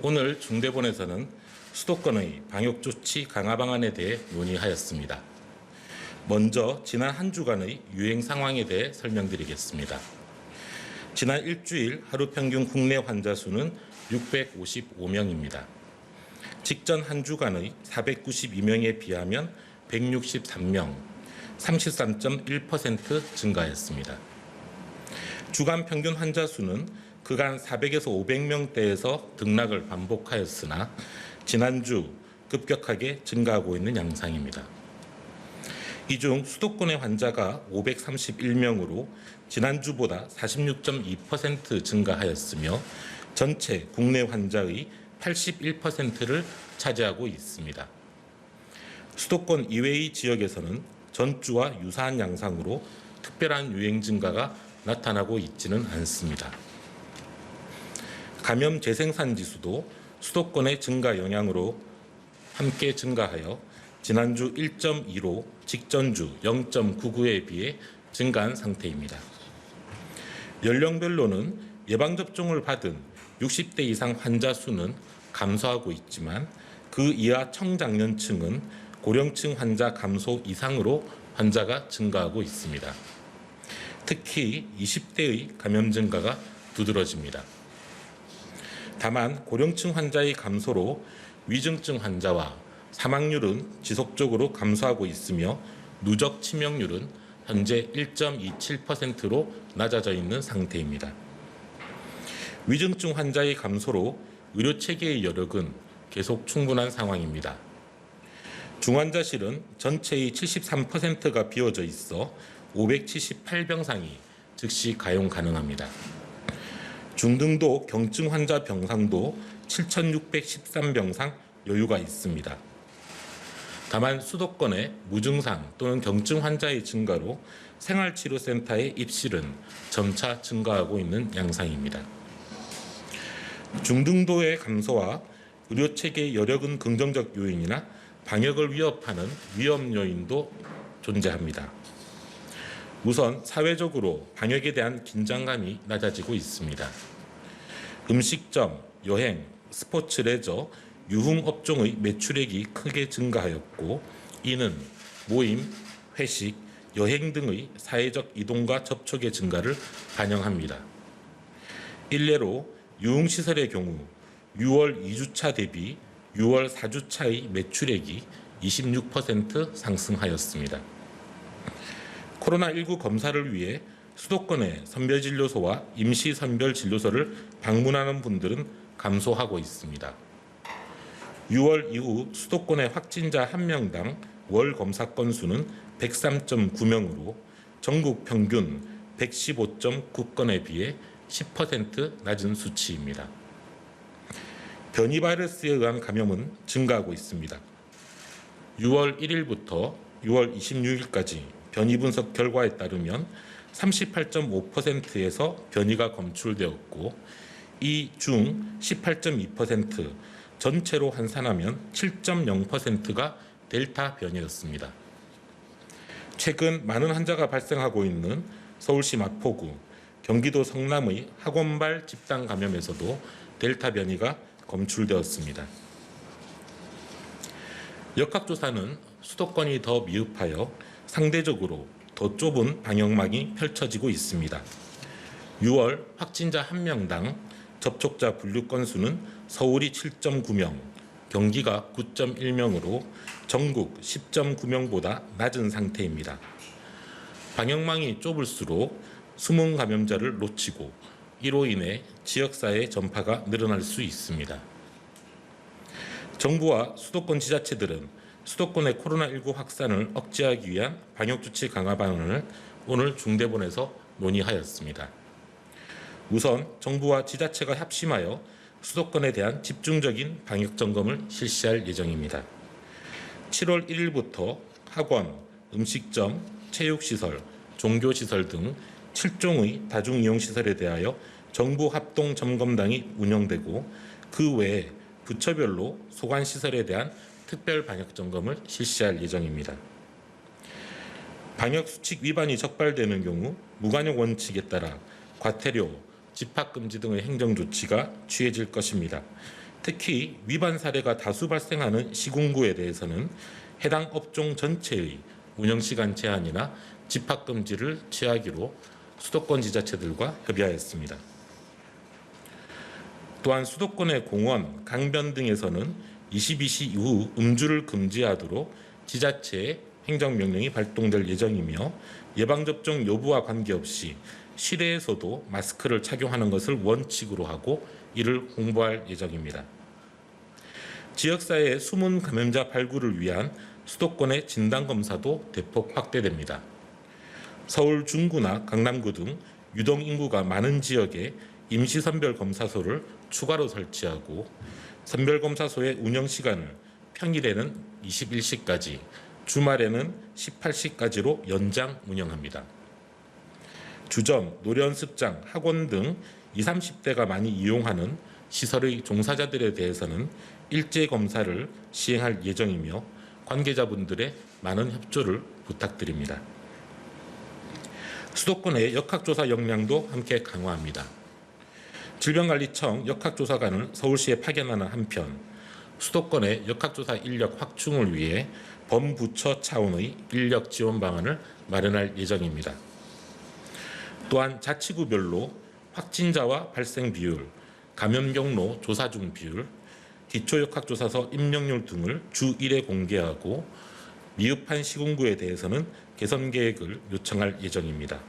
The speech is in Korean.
오늘 중대본에서는 수도권의 방역조치 강화 방안에 대해 논의하였습니다. 먼저 지난 한 주간의 유행 상황에 대해 설명드리겠습니다. 지난 일주일 하루 평균 국내 환자 수는 655명입니다. 직전 한 주간의 492명에 비하면 163명, 33.1% 증가했습니다. 주간 평균 환자 수는 그간 400에서 500명대에서 등락을 반복하였으나 지난주 급격하게 증가하고 있는 양상입니다. 이 중 수도권의 환자가 531명으로 지난주보다 46.2% 증가하였으며 전체 국내 환자의 81%를 차지하고 있습니다. 수도권 이외의 지역에서는 전주와 유사한 양상으로 특별한 유행 증가가 나타나고 있지는 않습니다. 감염 재생산 지수도 수도권의 증가 영향으로 함께 증가하여 지난주 1.2로 직전주 0.99에 비해 증가한 상태입니다. 연령별로는 예방접종을 받은 60대 이상 환자 수는 감소하고 있지만 그 이하 청장년층은 고령층 환자 감소 이상으로 환자가 증가하고 있습니다. 특히 20대의 감염 증가가 두드러집니다. 다만 고령층 환자의 감소로 위중증 환자와 사망률은 지속적으로 감소하고 있으며 누적 치명률은 현재 1.27%로 낮아져 있는 상태입니다. 위중증 환자의 감소로 의료체계의 여력은 계속 충분한 상황입니다. 중환자실은 전체의 73%가 비어져 있어 578병상이 즉시 가용 가능합니다. 중등도 경증 환자 병상도 7,613병상 여유가 있습니다. 다만 수도권의 무증상 또는 경증 환자의 증가로 생활치료센터의 입실은 점차 증가하고 있는 양상입니다. 중등도의 감소와 의료체계의 여력은 긍정적 요인이나 방역을 위협하는 위험 요인도 존재합니다. 우선 사회적으로 방역에 대한 긴장감이 낮아지고 있습니다. 음식점, 여행, 스포츠 레저, 유흥업종의 매출액이 크게 증가하였고 이는 모임, 회식, 여행 등의 사회적 이동과 접촉의 증가를 반영합니다. 일례로 유흥시설의 경우 6월 2주차 대비 6월 4주차의 매출액이 26% 상승하였습니다. 코로나19 검사를 위해 수도권의 선별진료소와 임시선별진료소를 방문하는 분들은 감소하고 있습니다. 6월 이후 수도권의 확진자 1명당 월 검사 건수는 103.9명으로 전국 평균 115.9건에 비해 10% 낮은 수치입니다. 변이 바이러스에 의한 감염은 증가하고 있습니다. 6월 1일부터 6월 26일까지 변이 분석 결과에 따르면 38.5%에서 변이가 검출되었고 이 중 18.2% 전체로 환산하면 7.0%가 델타 변이였습니다. 최근 많은 환자가 발생하고 있는 서울시 마포구, 경기도 성남의 학원발 집단 감염에서도 델타 변이가 검출되었습니다. 역학조사는 수도권이 더 미흡하여 상대적으로 더 좁은 방역망이 펼쳐지고 있습니다. 6월 확진자 1명당 접촉자 분류 건수는 서울이 7.9명, 경기가 9.1명으로 전국 10.9명보다 낮은 상태입니다. 방역망이 좁을수록 숨은 감염자를 놓치고 이로 인해 지역사회 전파가 늘어날 수 있습니다. 정부와 수도권 지자체들은 수도권의 코로나19 확산을 억제하기 위한 방역조치 강화 방안을 오늘 중대본에서 논의하였습니다. 우선 정부와 지자체가 합심하여 수도권에 대한 집중적인 방역 점검을 실시할 예정입니다. 7월 1일부터 학원, 음식점, 체육시설, 종교시설 등 7종의 다중이용시설에 대하여 정부 합동 점검단이 운영되고 그 외에 부처별로 소관시설에 대한 특별 방역 점검을 실시할 예정입니다. 방역수칙 위반이 적발되는 경우 무관용 원칙에 따라 과태료, 집합금지 등의 행정조치가 취해질 것입니다. 특히 위반 사례가 다수 발생하는 시군구에 대해서는 해당 업종 전체의 운영시간 제한이나 집합금지를 취하기로 수도권 지자체들과 협의하였습니다. 또한 수도권의 공원, 강변 등에서는 22시 이후 음주를 금지하도록 지자체의 행정명령이 발동될 예정이며 예방접종 여부와 관계없이 실외에서도 마스크를 착용하는 것을 원칙으로 하고 이를 홍보할 예정입니다. 지역사회의 숨은 감염자 발굴을 위한 수도권의 진단검사도 대폭 확대됩니다. 서울 중구나 강남구 등 유동인구가 많은 지역에 임시선별검사소를 추가로 설치하고 선별검사소의 운영시간을 평일에는 21시까지, 주말에는 18시까지로 연장 운영합니다. 주점, 노래연습장, 학원 등 20, 30대가 많이 이용하는 시설의 종사자들에 대해서는 일제 검사를 시행할 예정이며 관계자분들의 많은 협조를 부탁드립니다. 수도권의 역학조사 역량도 함께 강화합니다. 질병관리청 역학조사관을 서울시에 파견하는 한편 수도권의 역학조사 인력 확충을 위해 범부처 차원의 인력 지원 방안을 마련할 예정입니다. 또한 자치구별로 확진자와 발생 비율, 감염 경로 조사 중 비율, 기초역학조사서 입력률 등을 주 1회 공개하고 미흡한 시군구에 대해서는 개선 계획을 요청할 예정입니다.